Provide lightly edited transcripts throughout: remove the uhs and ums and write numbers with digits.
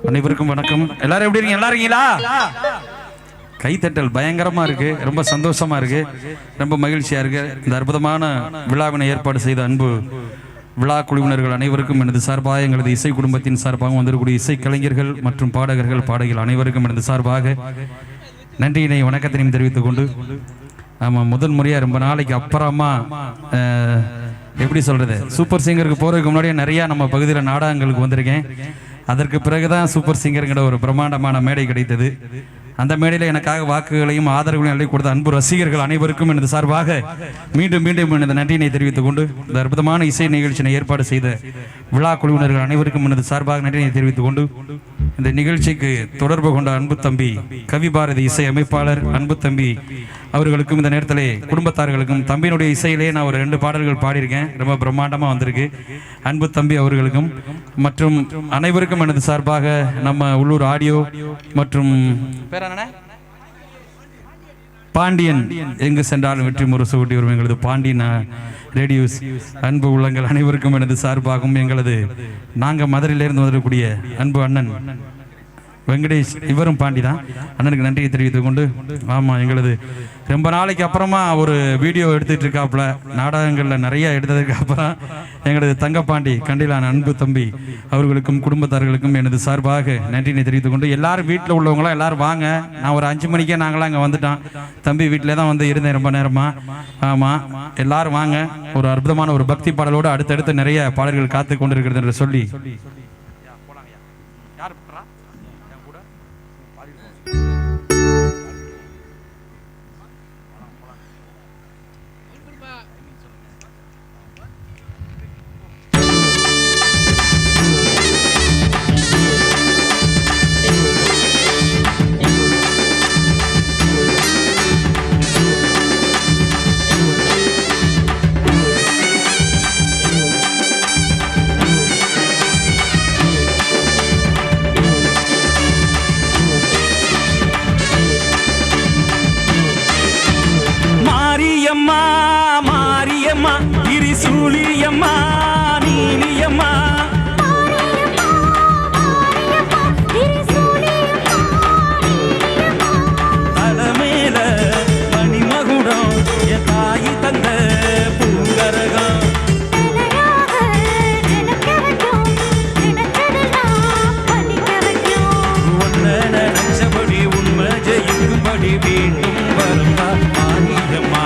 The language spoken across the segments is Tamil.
அனைவருக்கும் வணக்கம். எல்லாரும் எப்படி இருக்கீங்க? நல்லா இருக்கீங்களா? கைத்தட்டல் பயங்கரமா இருக்கு. ரொம்ப சந்தோஷமா இருக்கு. ரொம்ப மகிழ்ச்சியா இருக்கு. இந்த அற்புதமான விழாவினை ஏற்பாடு செய்த அன்பு விழா குழுவினர்கள் அனைவருக்கும் எனது சார்பாக, எங்களது இசை குடும்பத்தின் சார்பாக வந்திருக்கக்கூடிய இசை கலைஞர்கள் மற்றும் பாடகர்கள் பாடகிகள் அனைவருக்கும் எனது சார்பாக நன்றியினை வணக்கத்தினையும் தெரிவித்துக் கொண்டு, ஆமாம், முதல் முறையாக ரொம்ப நாளைக்கு அப்புறமா எப்படி சொல்றது, சூப்பர் சிங்கருக்கு போறதுக்கு முன்னாடியே நிறையா நம்ம பகுதியில் நாடகங்களுக்கு வந்திருக்கேன். அதற்கு பிறகுதான் சூப்பர் சிங்கருங்கிற ஒரு பிரம்மாண்டமான மேடை கிடைத்தது. அந்த மேடையில் எனக்காக வாக்குகளையும் ஆதரவுகளையும் அள்ளி கொடுத்த அன்பு ரசிகர்கள் அனைவருக்கும் எனது சார்பாக மீண்டும் மீண்டும் எனது நன்றியினை தெரிவித்துக் கொண்டு, இந்த அற்புதமான இசை நிகழ்ச்சியை ஏற்பாடு செய்த விழா குழுவினர்கள் அனைவருக்கும் எனது சார்பாக நன்றியினை தெரிவித்துக் கொண்டு, இந்த நிகழ்ச்சிக்கு தொடர்பு கொண்ட அன்பு தம்பி கவி பாரதி இசை அமைப்பாளர் அன்பு தம்பி அவர்களுக்கும், இந்த நேரத்திலே குடும்பத்தார்களுக்கும், தம்பியினுடைய இசையிலே நான் ஒரு 2 பாடல்கள் பாடியிருக்கேன், ரொம்ப பிரம்மாண்டமாக வந்திருக்கு. அன்பு தம்பி அவர்களுக்கும் மற்றும் அனைவருக்கும் எனது சார்பாக நம்ம உள்ளூர் ஆடியோ மற்றும் பாண்டியன் எங்கு சென்றாலும் வெற்றி முரசு ஊட்டி வரும் எங்களது பாண்டியன் ரேடியோஸ் அன்பு உள்ளங்கள் அனைவருக்கும் எனது சார்பாகவும், எங்களது நாங்கள் மதுரையிலிருந்து வரக்கூடிய அன்பு அண்ணன் வெங்கடேஷ், இவரும் பாண்டி தான், அண்ணனுக்கு நன்றியை தெரிவித்துக் கொண்டு, ஆமாம், எங்களது ரொம்ப நாளைக்கு அப்புறமா ஒரு வீடியோ எடுத்துகிட்டு இருக்காப்புல, நாடகங்களில் நிறைய எடுத்ததுக்கு அப்புறம் எங்களது தங்கப்பாண்டி கண்டிலான அன்பு தம்பி அவர்களுக்கும் குடும்பத்தார்களுக்கும் எனது சார்பாக நன்றியை தெரிவித்துக் கொண்டு, எல்லாரும் வீட்டில் உள்ளவங்களாம் எல்லாரும் வாங்க. நான் ஒரு 5 மணிக்கே நாங்களாம் இங்கே வந்துட்டோம். தம்பி வீட்டிலே தான் வந்து இருந்தேன் ரொம்ப நேரமாக. ஆமாம், எல்லாரும் வாங்க. ஒரு அற்புதமான ஒரு பக்தி பாடலோடு அடுத்தடுத்து நிறைய பாடல்கள் காத்து கொண்டிருக்கிறது என்று சொல்லி, மாரியம்மா திரிசூலியம்மா நீலியம்மா தலைமேல மணிமகுடம் என் தாயி தந்த பூங்கரகம் ஒன்ன நினைச்சபடி உண்மை ஜெயிக்கும்படி வேண்டும் வருமா மாரியம்மா.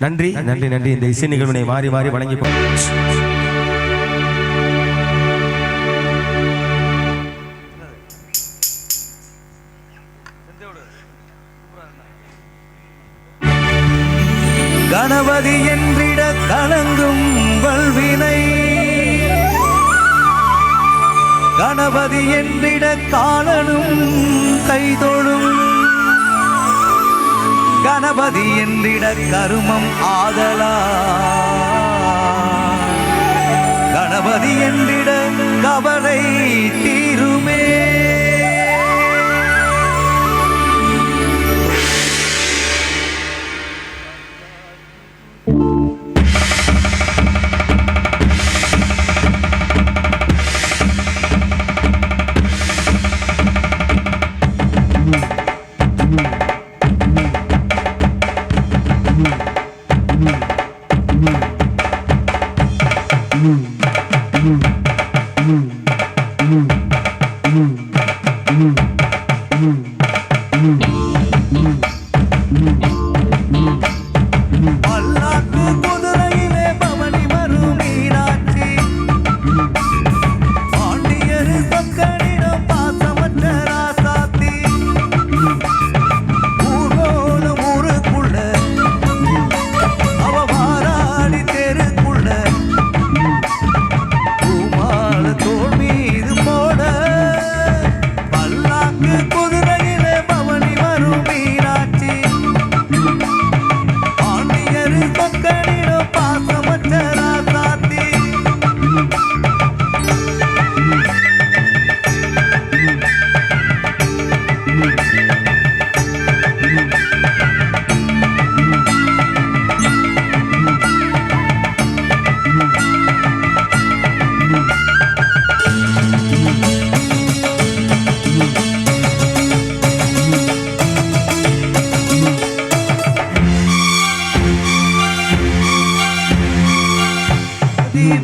நன்றி நன்றி நன்றி. இந்த இசை நிகழ்வினை மாறி மாறி வழங்கி கணபதி என்றிட கலங்கும் வல்வினை, கணபதி என்றிட காலனும் கைதொழும், கணபதி என்றிட கருமம் ஆதலா, கணபதி என்றிட கவலை தீருமே.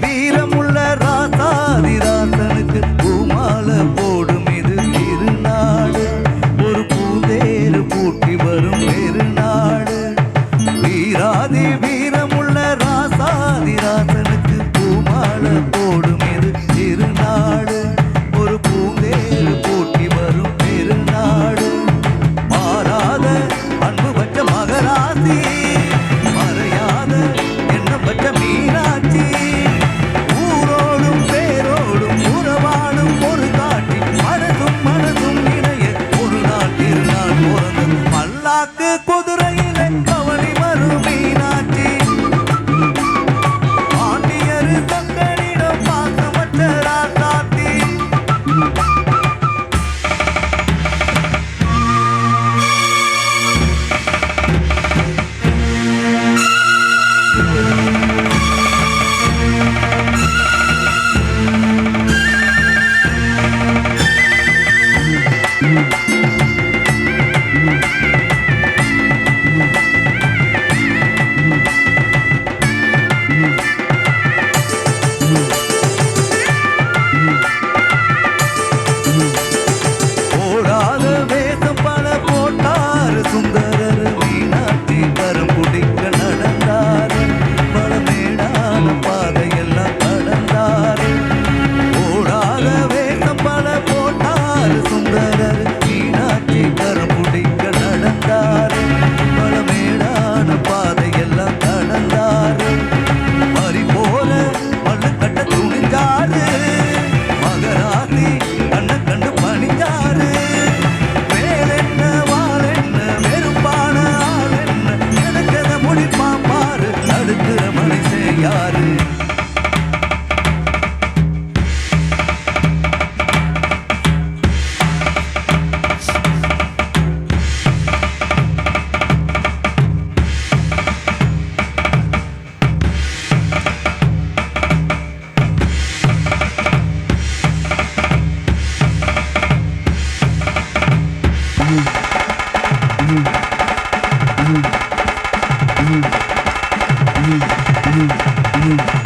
வீரமுள்ள ராசாதிராசனுக்கு பூமால போடும் இது திருநாடு, ஒரு பூந்தேறு பூட்டி வரும் பெருநாடு. வீராதி வீரமுள்ள ராசாதிராசனுக்கு பூமால போடும் இது திருநாடு, ஒரு பூந்தேறு பூட்டி வரும் பெருநாடு. மாறாத அன்பு பற்ற மகராசி, மறையாத எண்ணம் பற்ற மீனாட்சி, குதிரையிலே பவனி வரும் மீனாட்சி, பாண்டியர் தங்களிடம் பாசமற்ற ராசாத்தி. சுந்தரர் மீனாட்சி கரம் குடிக்க நடந்தாரு, பழமேடான பாதையெல்லாம் கடந்தாரு. ஓடாத வேஷம் பல போட்டாரு சுந்தரர் மீனாட்சி கரம் குடிக்க நடந்தாரு, பழமேடான பாதையெல்லாம் கடந்தாரு. மறி போல மண்ணு கட்ட துணிஞ்சாரு, மகராசி கண்ண கண்டு பணிஞ்சாரு. யாரு Mm-hmm.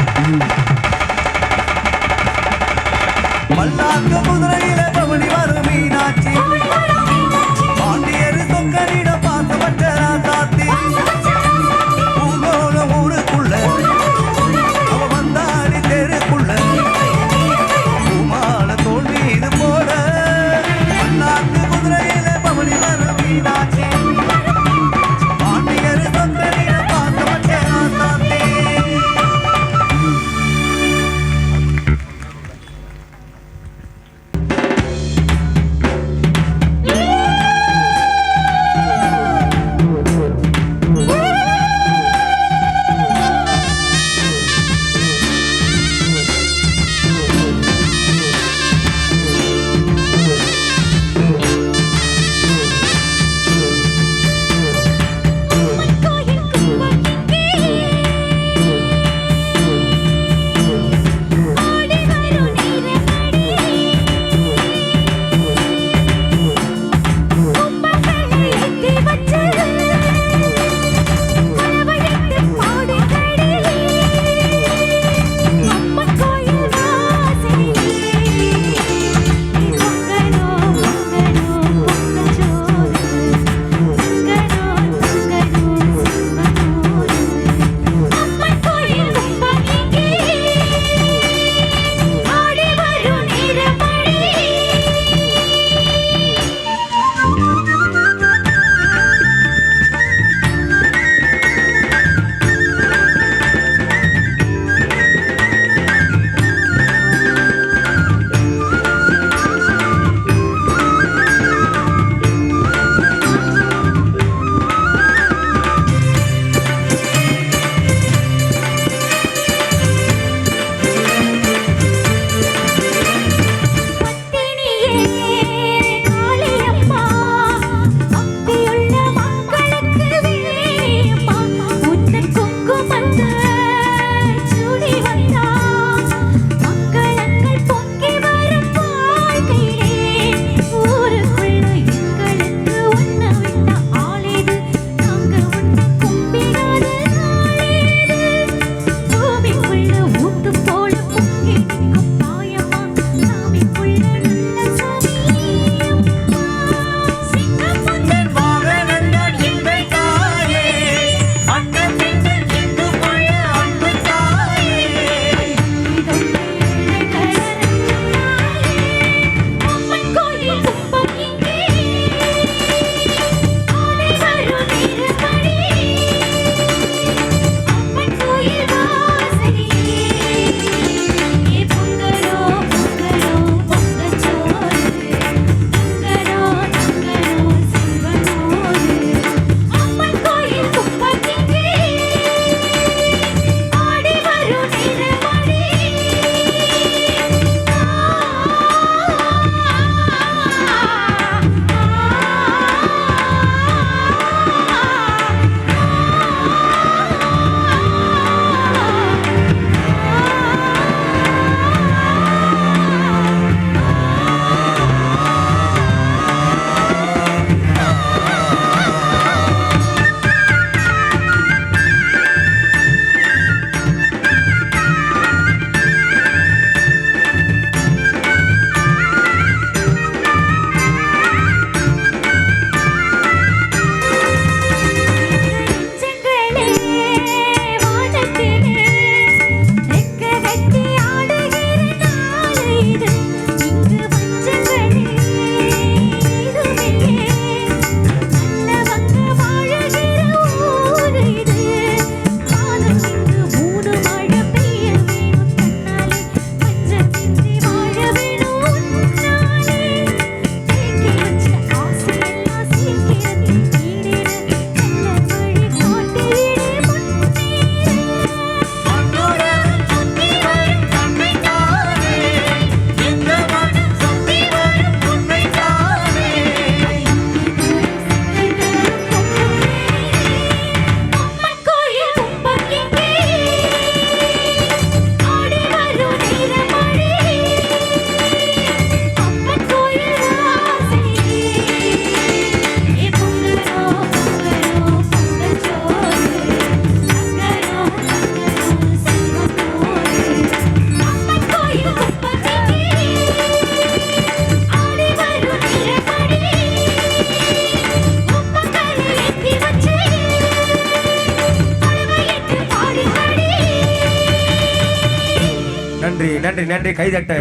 நன்றி நன்றி நன்றி கைதட்ட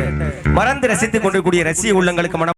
மறந்து ரசித்துக் கொண்டிருக்கூடிய ரசிக உள்ளங்களுக்கு மனம்